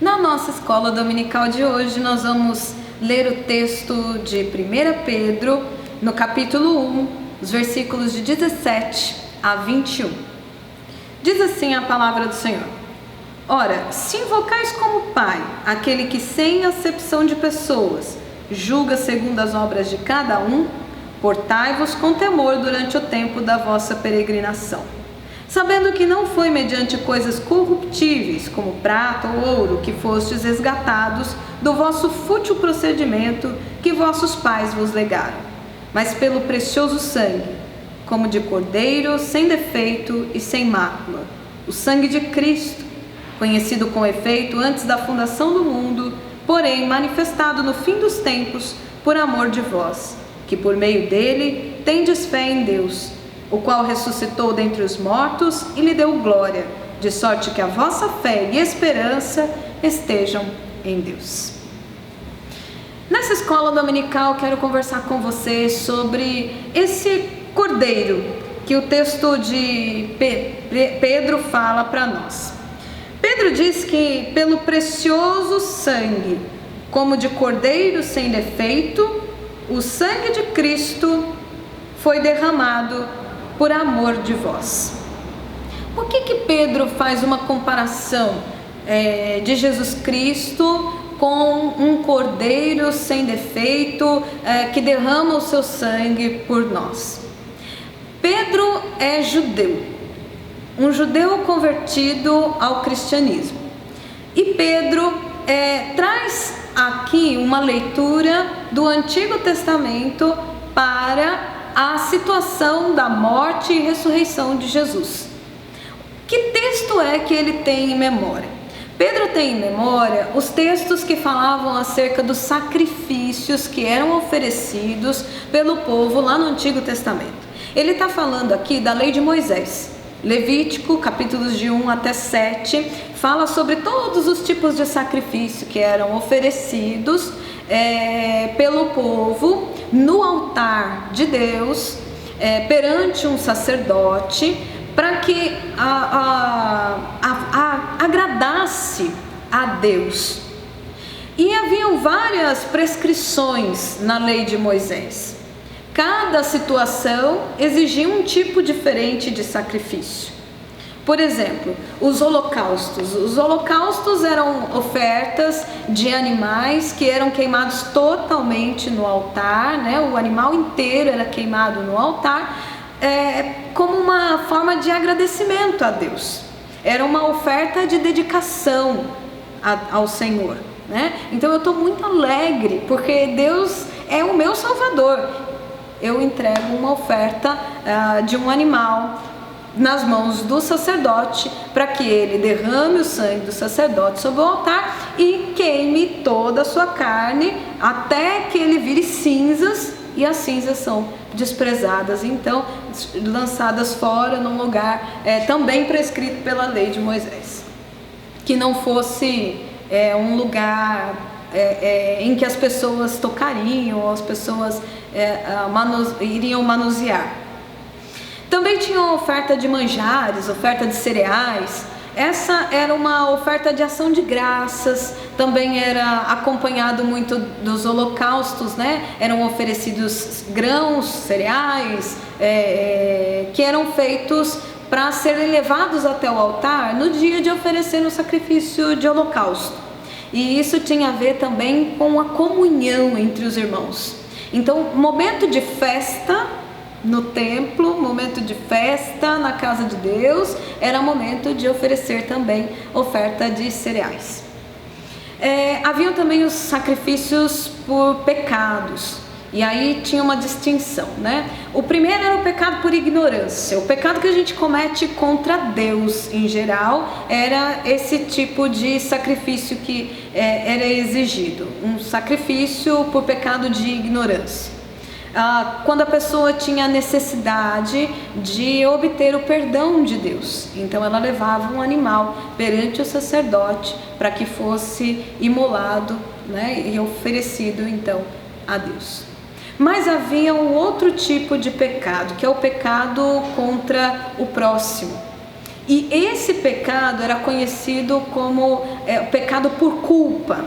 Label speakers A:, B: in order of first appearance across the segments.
A: Na nossa escola dominical de hoje, nós vamos ler o texto de 1 Pedro, no capítulo 1, os versículos de 17 a 21. Diz assim a palavra do Senhor: Ora, se invocais como Pai aquele que sem acepção de pessoas julga segundo as obras de cada um, portai-vos com temor durante o tempo da vossa peregrinação, sabendo que não foi mediante coisas corruptíveis, como prata ou ouro, que fostes resgatados do vosso fútil procedimento que vossos pais vos legaram, mas pelo precioso sangue, como de cordeiro, sem defeito e sem mácula, o sangue de Cristo, conhecido com efeito antes da fundação do mundo, porém manifestado no fim dos tempos por amor de vós, que por meio dele tendes fé em Deus, o qual ressuscitou dentre os mortos e lhe deu glória, de sorte que a vossa fé e esperança estejam em Deus. Nessa escola dominical, quero conversar com você sobre esse cordeiro que o texto de Pedro fala para nós. Pedro diz que pelo precioso sangue, como de cordeiro sem defeito, o sangue de Cristo foi derramado por amor de vós. Por que Pedro faz uma comparação de Jesus Cristo com um cordeiro sem defeito que derrama o seu sangue por nós? Pedro é judeu, um judeu convertido ao cristianismo. E Pedro traz aqui uma leitura do Antigo Testamento para a situação da morte e ressurreição de Jesus. Que texto é que ele tem em memória? Pedro tem em memória os textos que falavam acerca dos sacrifícios que eram oferecidos pelo povo lá no Antigo Testamento. Ele está falando aqui da lei de Moisés. Levítico, capítulos de 1 até 7, fala sobre todos os tipos de sacrifício que eram oferecidos pelo povo no altar de Deus, perante um sacerdote, para que agradasse a Deus. E haviam várias prescrições na lei de Moisés. Cada situação exigia um tipo diferente de sacrifício. Por exemplo, os holocaustos. Os holocaustos eram ofertas de animais que eram queimados totalmente no altar, né? O animal inteiro era queimado no altar, como uma forma de agradecimento a Deus. Era uma oferta de dedicação ao Senhor, né? Então eu estou muito alegre porque Deus é o meu Salvador. Eu entrego uma oferta de um animal nas mãos do sacerdote, para que ele derrame o sangue do sacerdote sobre o altar e queime toda a sua carne até que ele vire cinzas, e as cinzas são desprezadas, então lançadas fora num lugar também prescrito pela lei de Moisés, que não fosse um lugar em que as pessoas tocariam, ou as pessoas iriam manusear. Também tinha oferta de manjares, oferta de cereais. Essa era uma oferta de ação de graças. Também era acompanhado muito dos holocaustos, né? Eram oferecidos grãos, cereais, que eram feitos para serem levados até o altar no dia de oferecer o sacrifício de holocausto. E isso tinha a ver também com a comunhão entre os irmãos. Então, momento de festa no templo, momento de festa na casa de Deus, era momento de oferecer também oferta de cereais. Haviam também os sacrifícios por pecados, e aí tinha uma distinção, né? O primeiro era o pecado por ignorância. O pecado que a gente comete contra Deus em geral era esse tipo de sacrifício que era exigido, um sacrifício por pecado de ignorância. Quando a pessoa tinha necessidade de obter o perdão de Deus, então ela levava um animal perante o sacerdote para que fosse imolado, né, e oferecido então a Deus. Mas havia um outro tipo de pecado, que é o pecado contra o próximo. E esse pecado era conhecido como o pecado por culpa.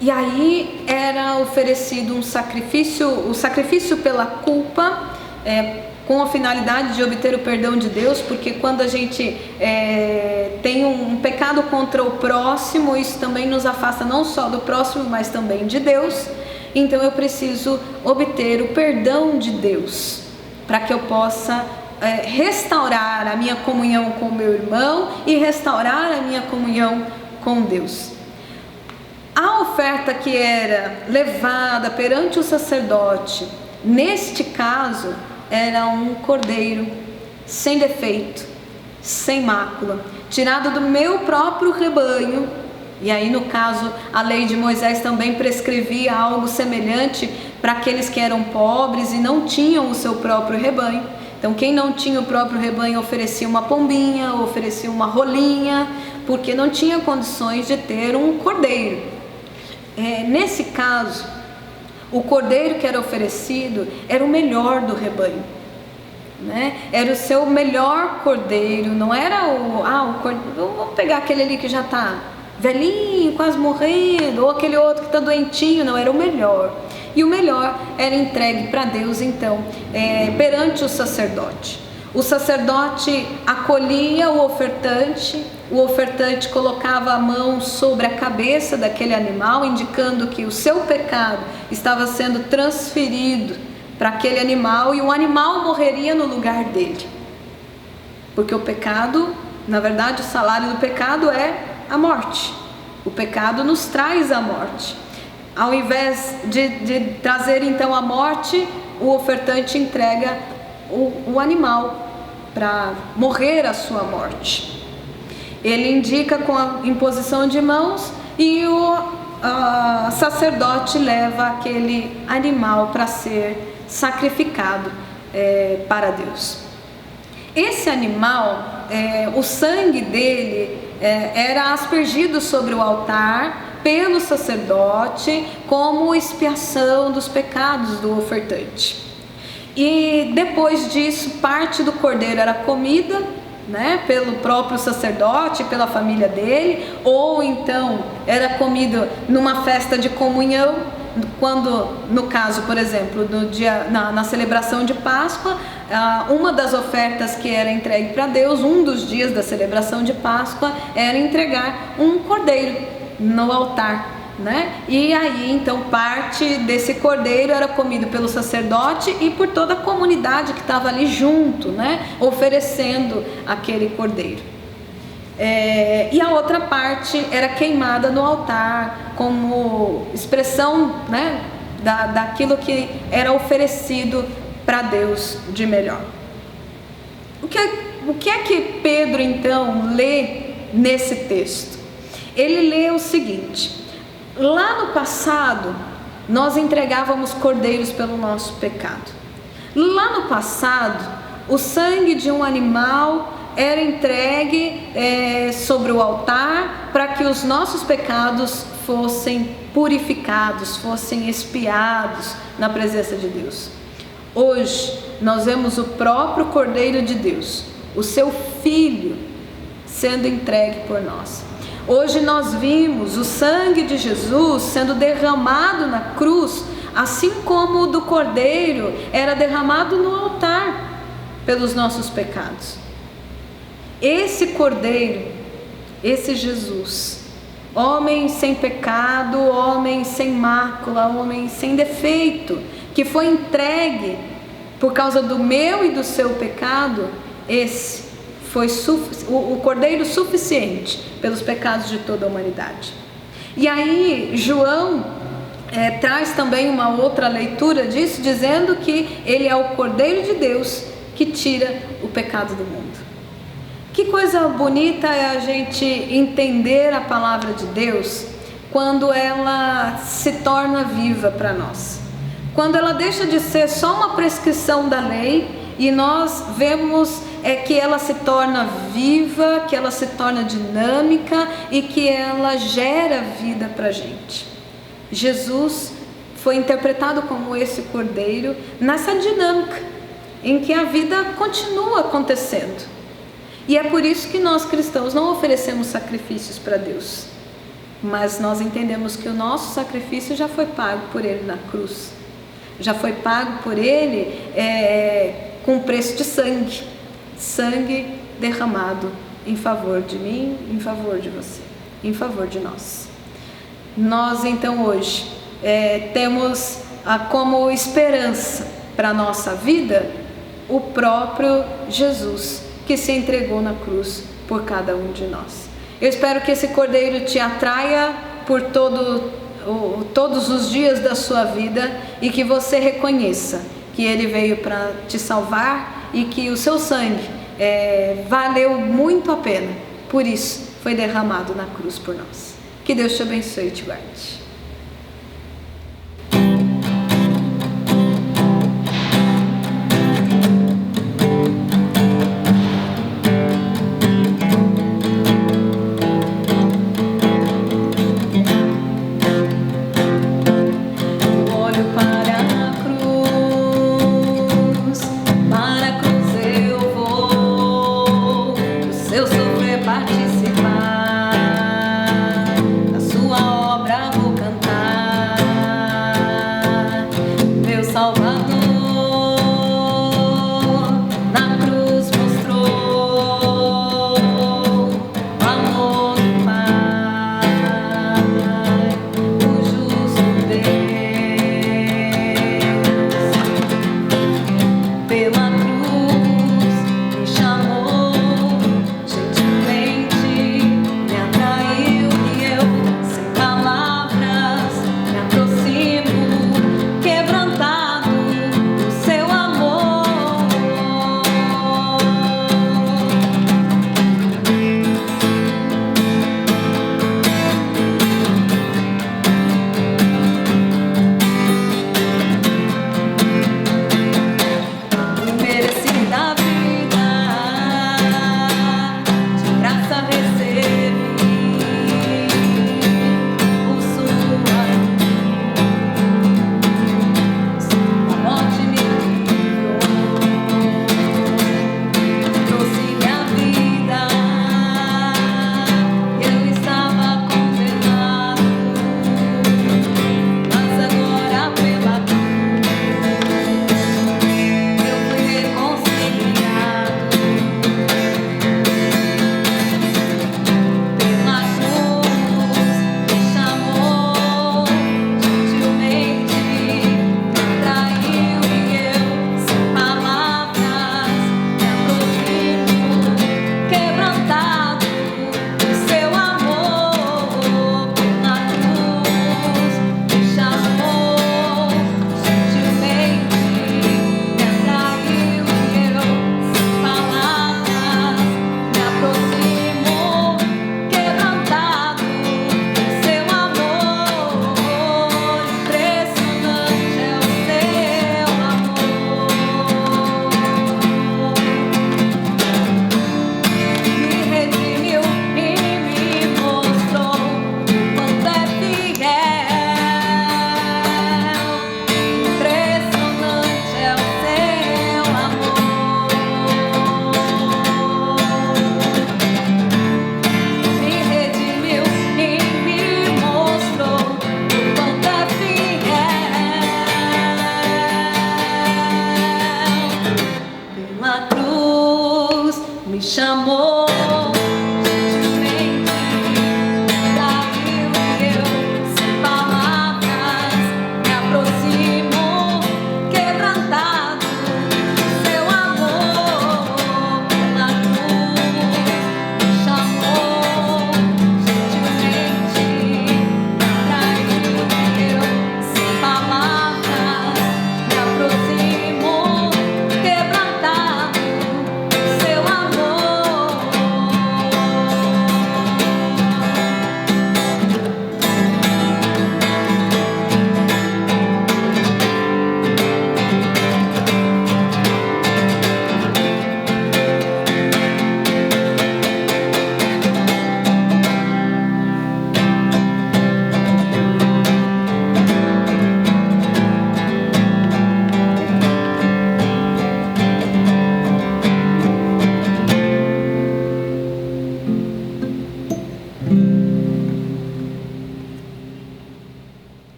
A: E aí era oferecido um sacrifício, o sacrifício pela culpa, com a finalidade de obter o perdão de Deus, porque quando a gente tem um pecado contra o próximo, isso também nos afasta não só do próximo, mas também de Deus. Então eu preciso obter o perdão de Deus, para que eu possa restaurar a minha comunhão com o meu irmão e restaurar a minha comunhão com Deus. A oferta que era levada perante o sacerdote, neste caso, era um cordeiro sem defeito, sem mácula, tirado do meu próprio rebanho. E aí, no caso, a lei de Moisés também prescrevia algo semelhante para aqueles que eram pobres e não tinham o seu próprio rebanho. Então, quem não tinha o próprio rebanho oferecia uma pombinha, oferecia uma rolinha, porque não tinha condições de ter um cordeiro. Nesse caso, o cordeiro que era oferecido era o melhor do rebanho, né? Era o seu melhor cordeiro, não era vamos pegar aquele ali que já está velhinho, quase morrendo, ou aquele outro que está doentinho. Não, era o melhor. E o melhor era entregue para Deus, então, perante o sacerdote. O sacerdote acolhia o ofertante colocava a mão sobre a cabeça daquele animal, indicando que o seu pecado estava sendo transferido para aquele animal, e o animal morreria no lugar dele. Porque o pecado, na verdade, o salário do pecado é a morte. O pecado nos traz a morte. Ao invés de trazer então a morte, o ofertante entrega o animal para morrer a sua morte. Ele indica com a imposição de mãos e o sacerdote leva aquele animal para ser sacrificado para Deus. Esse animal, o sangue dele era aspergido sobre o altar pelo sacerdote como expiação dos pecados do ofertante. E depois disso, parte do cordeiro era comida, né, pelo próprio sacerdote, pela família dele, ou então era comido numa festa de comunhão, quando, no caso, por exemplo, na celebração de Páscoa, uma das ofertas que era entregue para Deus, um dos dias da celebração de Páscoa, era entregar um cordeiro no altar, né? E aí então parte desse cordeiro era comido pelo sacerdote e por toda a comunidade que estava ali junto, né, oferecendo aquele cordeiro. E a outra parte era queimada no altar como expressão, né, daquilo que era oferecido para Deus de melhor. O que é que Pedro então lê nesse texto? Ele lê o seguinte: lá no passado, nós entregávamos cordeiros pelo nosso pecado. Lá no passado, o sangue de um animal era entregue sobre o altar para que os nossos pecados fossem purificados, fossem expiados na presença de Deus. Hoje, nós vemos o próprio Cordeiro de Deus, o seu Filho, sendo entregue por nós. Hoje nós vimos o sangue de Jesus sendo derramado na cruz, assim como o do Cordeiro era derramado no altar pelos nossos pecados. Esse Cordeiro, esse Jesus, homem sem pecado, homem sem mácula, homem sem defeito, que foi entregue por causa do meu e do seu pecado, esse foi o cordeiro suficiente pelos pecados de toda a humanidade. E aí João traz também uma outra leitura disso, dizendo que ele é o Cordeiro de Deus que tira o pecado do mundo. Que coisa bonita é a gente entender a palavra de Deus quando ela se torna viva para nós. Quando ela deixa de ser só uma prescrição da lei e nós vemos que ela se torna viva, que ela se torna dinâmica e que ela gera vida para a gente. Jesus foi interpretado como esse cordeiro nessa dinâmica em que a vida continua acontecendo. E é por isso que nós cristãos não oferecemos sacrifícios para Deus, mas nós entendemos que o nosso sacrifício já foi pago por Ele na cruz, já foi pago por Ele com preço de sangue derramado em favor de mim, em favor de você, em favor de nós. Nós então hoje temos como esperança para a nossa vida o próprio Jesus, que se entregou na cruz por cada um de nós. Eu espero que esse cordeiro te atraia por todos os dias da sua vida e que você reconheça que ele veio para te salvar e que o seu sangue valeu muito a pena, por isso foi derramado na cruz por nós. Que Deus te abençoe e te guarde.